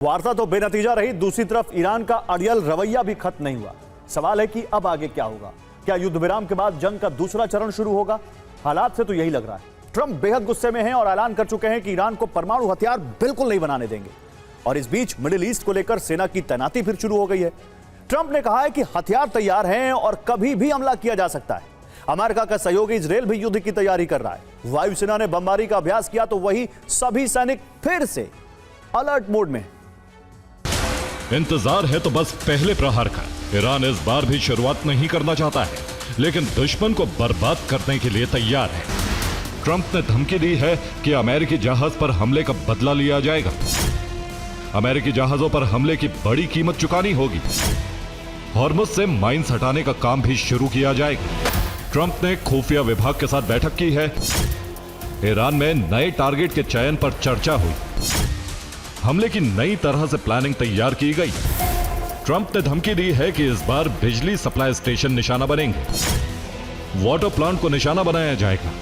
वार्ता तो बेनतीजा रही, दूसरी तरफ ईरान का अड़ियल रवैया भी खत्म नहीं हुआ। सवाल है कि अब आगे क्या होगा? क्या युद्ध विराम के बाद जंग का दूसरा चरण शुरू होगा? हालात से तो यही लग रहा है। ट्रंप बेहद गुस्से में हैं और ऐलान कर चुके हैं कि ईरान को परमाणु हथियार बिल्कुल नहीं बनाने देंगे। और इस बीच मिडिल ईस्ट को लेकर सेना की तैनाती फिर शुरू हो गई है। ट्रंप ने कहा है कि हथियार तैयार हैं और कभी भी हमला किया जा सकता है। अमेरिका का सहयोगी इजरायल भी युद्ध की तैयारी कर रहा है। वायुसेना ने बमबारी का अभ्यास किया तो वही सभी सैनिक फिर से अलर्ट मोड में। इंतजार है तो बस पहले प्रहार का। ईरान इस बार भी शुरुआत नहीं करना चाहता है, लेकिन दुश्मन को बर्बाद करने के लिए तैयार है। ट्रंप ने धमकी दी है कि अमेरिकी जहाज पर हमले का बदला लिया जाएगा। अमेरिकी जहाजों पर हमले की बड़ी कीमत चुकानी होगी। हॉर्मुज से माइंस हटाने का काम भी शुरू किया जाएगा। ट्रंप ने खुफिया विभाग के साथ बैठक की है। ईरान में नए टारगेट के चयन पर चर्चा हुई। हमले की नई तरह से प्लानिंग तैयार की गई। ट्रंप ने धमकी दी है कि इस बार बिजली सप्लाई स्टेशन निशाना बनेंगे। वाटर प्लांट को निशाना बनाया जाएगा।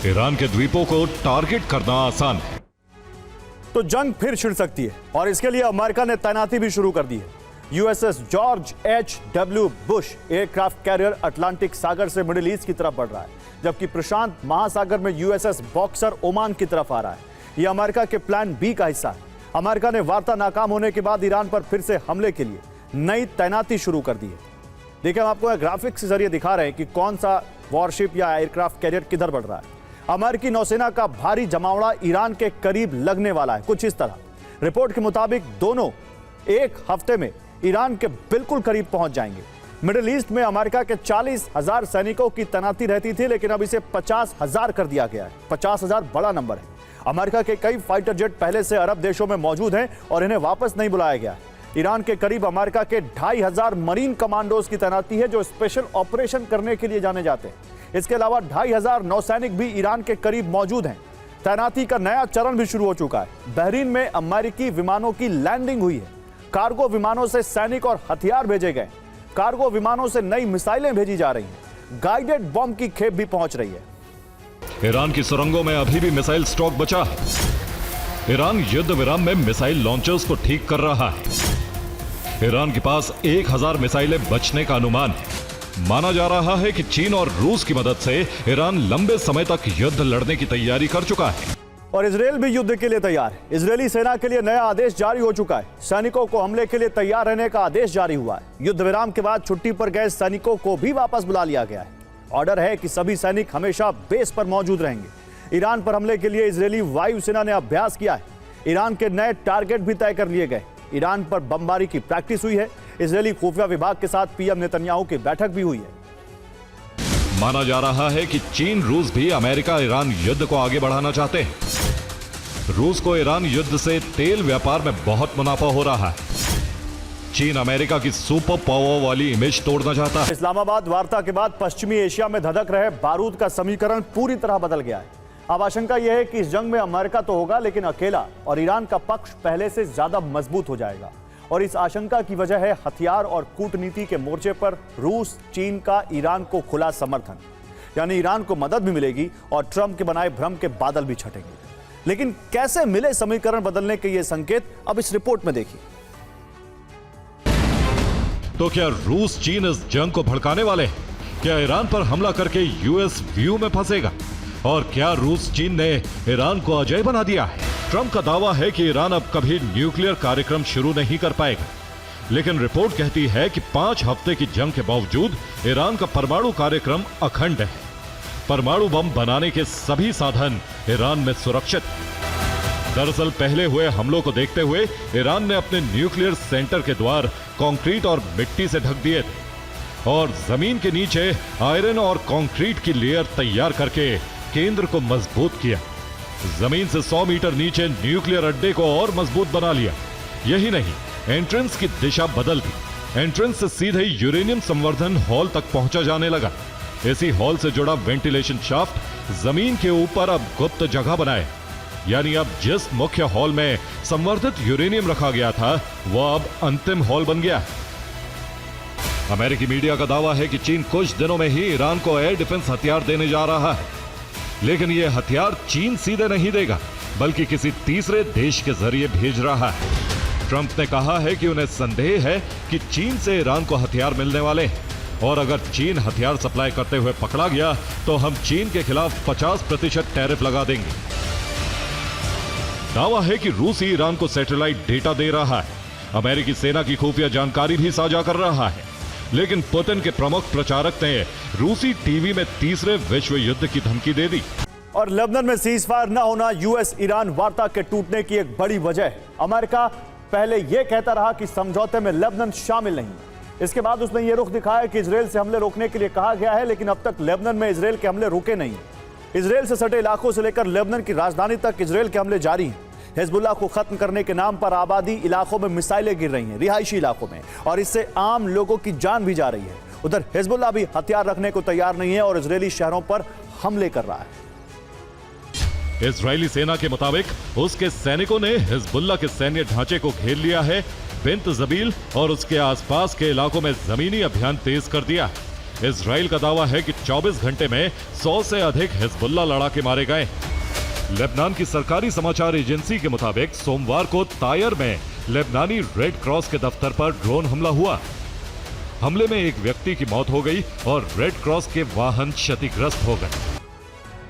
ईरान के द्वीपों को टारगेट करना आसान है। तो जंग फिर छिड़ सकती है और इसके लिए अमेरिका ने तैनाती भी शुरू कर दी है। USS George H.W. Bush aircraft carrier Atlantic सागर से मिडिल ईस्ट की तरफ बढ़ रहा है, जबकि प्रशांत महासागर में यूएसएस बॉक्सर ओमान की तरफ आ रहा है। यह अमेरिका के प्लान बी का हिस्सा है। अमेरिका ने वार्ता नाकाम होने के बाद ईरान पर फिर से हमले के लिए नई तैनाती शुरू कर दी है। देखिए, हम आपको ग्राफिक्स के जरिए दिखा रहे हैं कि कौन सा वॉरशिप या एयरक्राफ्ट कैरियर किधर बढ़ रहा है। अमेरिकी नौसेना का भारी जमावड़ा ईरान के करीब लगने वाला है, कुछ इस तरह। रिपोर्ट के मुताबिक दोनों एक हफ्ते में ईरान के बिल्कुल करीब पहुंच जाएंगे। मिडिल ईस्ट में अमेरिका के 40,000 सैनिकों की तैनाती रहती थी, लेकिन अब इसे 50,000 कर दिया गया है। 50,000 बड़ा नंबर है। अमेरिका के कई फाइटर जेट पहले से अरब देशों में मौजूद हैं और इन्हें वापस नहीं बुलाया गया है। ईरान के करीब अमेरिका के 2,500 मरीन कमांडोज की तैनाती है, जो स्पेशल ऑपरेशन करने के लिए जाने जाते हैं। इसके अलावा 2,500 नौसैनिक भी ईरान के करीब मौजूद हैं। तैनाती का नया चरण भी शुरू हो चुका है। बहरीन में अमेरिकी विमानों की लैंडिंग हुई है। कार्गो विमानों से सैनिक और हथियार भेजे गए। कार्गो विमानों से नई मिसाइलें भेजी जा रही हैं। गाइडेड बॉम्ब की खेप भी पहुंच रही है। ईरान की सुरंगों में अभी भी मिसाइल स्टॉक बचा है। ईरान युद्ध विराम में मिसाइल लॉन्चर्स को ठीक कर रहा है। ईरान के पास 1,000 मिसाइलें बचने का अनुमान है। माना जा रहा है कि चीन और रूस की मदद से ईरान लंबे समय तक युद्ध लड़ने की तैयारी कर चुका है। और इजरायल भी युद्ध के लिए तैयार है। इजरायली सेना के लिए नया आदेश जारी हो चुका है। सैनिकों को हमले के लिए तैयार रहने का आदेश जारी हुआ है। युद्ध विराम के बाद छुट्टी पर गए सैनिकों को भी वापस बुला लिया गया है। ऑर्डर है कि सभी सैनिक हमेशा बेस पर मौजूद रहेंगे। ईरान पर हमले के लिए इजरायली वायुसेना ने अभ्यास किया है। ईरान के नए टारगेट भी तय कर लिए गए। ईरान पर बमबारी की प्रैक्टिस हुई है। इजरायली खुफिया विभाग के साथ पीएम नेतन्याहू की बैठक भी हुई है। माना जा रहा है कि चीन रूस भी अमेरिका ईरान युद्ध को आगे बढ़ाना चाहते हैं। रूस को ईरान युद्ध से तेल व्यापार में बहुत मुनाफा हो रहा है। चीन अमेरिका की सुपर पावर वाली इमेज तोड़ना चाहता है। इस्लामाबाद वार्ता के बाद पश्चिमी एशिया में धधक रहे बारूद का समीकरण पूरी तरह बदल गया है। अब आशंका यह है कि इस जंग में अमेरिका तो होगा, लेकिन अकेला, और ईरान का पक्ष पहले से ज्यादा मजबूत हो जाएगा। और इस आशंका की वजह है हथियार और कूटनीति के मोर्चे पर रूस चीन का ईरान को खुला समर्थन। यानी ईरान को मदद भी मिलेगी और ट्रंप के बनाए भ्रम के बादल भी छटेंगे। लेकिन कैसे मिले समीकरण बदलने के ये संकेत, अब इस रिपोर्ट में देखिए। तो क्या रूस चीन इस जंग को भड़काने वाले हैं? क्या ईरान पर हमला करके यूएस व्यू में फंसेगा? और क्या रूस चीन ने ईरान को अजय बना दिया है? ट्रंप का दावा है कि ईरान अब कभी न्यूक्लियर कार्यक्रम शुरू नहीं कर पाएगा, लेकिन रिपोर्ट कहती है कि 5 हफ्ते की जंग के बावजूद ईरान का परमाणु कार्यक्रम अखंड है। परमाणु बम बनाने के सभी साधन ईरान में सुरक्षित। दरअसल पहले हुए हमलों को देखते हुए ईरान ने अपने न्यूक्लियर सेंटर के द्वार कंक्रीट और मिट्टी से ढक दिए थे और जमीन के नीचे आयरन और कंक्रीट की लेयर तैयार करके केंद्र को मजबूत किया। जमीन से 100 मीटर नीचे न्यूक्लियर अड्डे को और मजबूत बना लिया। यही नहीं, एंट्रेंस की दिशा बदल दी। एंट्रेंस से सीधे यूरेनियम संवर्धन हॉल तक पहुंचा जाने लगा। इसी हॉल से जुड़ा वेंटिलेशन शाफ्ट जमीन के ऊपर अब गुप्त जगह बनाए। यानी अब जिस मुख्य हॉल में संवर्धित यूरेनियम रखा गया था, वह अब अंतिम हॉल बन गया। अमेरिकी मीडिया का दावा है कि चीन कुछ दिनों में ही ईरान को एयर डिफेंस हथियार देने जा रहा है, लेकिन यह हथियार चीन सीधे नहीं देगा, बल्कि किसी तीसरे देश के जरिए भेज रहा है। ट्रंप ने कहा है कि उन्हें संदेह है कि चीन से ईरान को हथियार मिलने वाले हैं और अगर चीन हथियार सप्लाई करते हुए पकड़ा गया तो हम चीन के खिलाफ 50% टैरिफ लगा देंगे। दावा है कि रूस ही ईरान को सैटेलाइट डेटा दे रहा है। अमेरिकी सेना की खुफिया जानकारी भी साझा कर रहा है। लेकिन पुतिन के प्रमुख प्रचारक ने रूसी टीवी में तीसरे विश्व युद्ध की धमकी दे दी। और लेबनान में सीज फायर न होना यूएस ईरान वार्ता के टूटने की एक बड़ी वजह है। अमेरिका पहले यह कहता रहा कि समझौते में लेबनान शामिल नहीं। इसके बाद उसने यह रुख दिखाया कि इजरायल से हमले रोकने के लिए कहा गया है, लेकिन अब तक लेबनान में इजरायल के हमले रुके नहीं। इजरायल से सटे इलाकों से लेकर लेबनान की राजधानी तक इजरायल के हमले जारी हैं। हिजबुल्लाह को खत्म करने के नाम पर आबादी इलाकों में मिसाइलें गिर रही हैं, रिहायशी इलाकों में, और इससे आम लोगों की जान भी जा रही है। उधर हिजबुल्लाह भी हथियार रखने को तैयार नहीं है और इजरायली शहरों पर हमले कर रहा है। इजरायली सेना के मुताबिक उसके सैनिकों ने हिजबुल्लाह के सैन्य ढांचे को घेर लिया है। बिंत जबील और उसके आसपास के इलाकों में जमीनी अभियान तेज कर दिया है। इजरायल का दावा है कि 24 घंटे में 100 से अधिक हिजबुल्लाह लड़ाके मारे गए। लेबनान की सरकारी समाचार एजेंसी के मुताबिक सोमवार को तायर में लेबनानी रेड क्रॉस के दफ्तर पर ड्रोन हमला हुआ। हमले में एक व्यक्ति की मौत हो गई और रेड क्रॉस के वाहन क्षतिग्रस्त हो गए।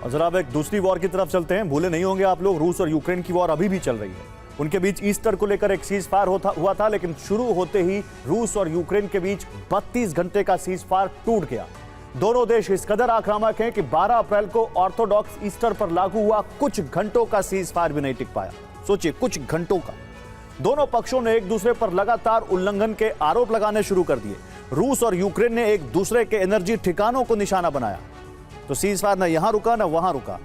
और जरा अब एक दूसरी वॉर की तरफ चलते हैं। भूले नहीं होंगे आप लोग, रूस और यूक्रेन की वॉर अभी भी चल रही है। उनके बीच ईस्टर को लेकर एक सीज फायर हुआ था, लेकिन शुरू होते ही रूस और यूक्रेन के बीच 32 घंटे का सीज फायर टूट गया। दोनों देश इस कदर आक्रामक हैं कि 12 अप्रैल को ऑर्थोडॉक्स ईस्टर पर लागू हुआ कुछ घंटों का सीज फायर भी नहीं टिक पाया। सोचिए, कुछ घंटों का। दोनों पक्षों ने एक दूसरे पर लगातार उल्लंघन के आरोप लगाने शुरू कर दिए। रूस और यूक्रेन ने एक दूसरे के एनर्जी ठिकानों को निशाना बनाया। तो सीज फायर न यहां रुका न वहां रुका।